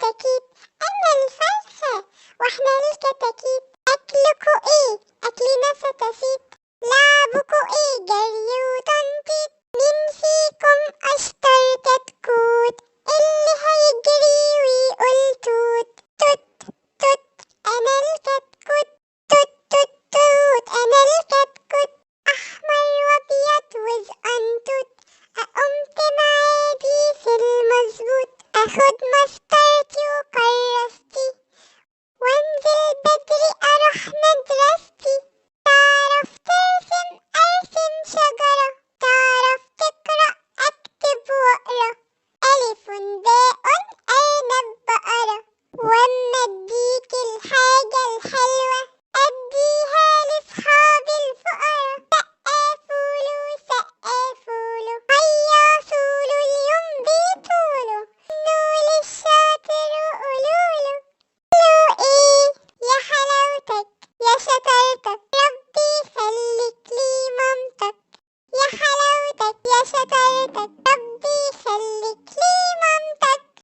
الكتاكيت. أنا الفرخه واحنا الكتاكيت. أكلكوا إيه؟ أكلنا ستفيد. لعبكوا إيه؟ جري وتنطيط. مين فيكم أشطر كتكوت؟ اللي هيجري ويقول توت توت توت. أنا الكتكوت. توت توت توت. أنا الكتكوت.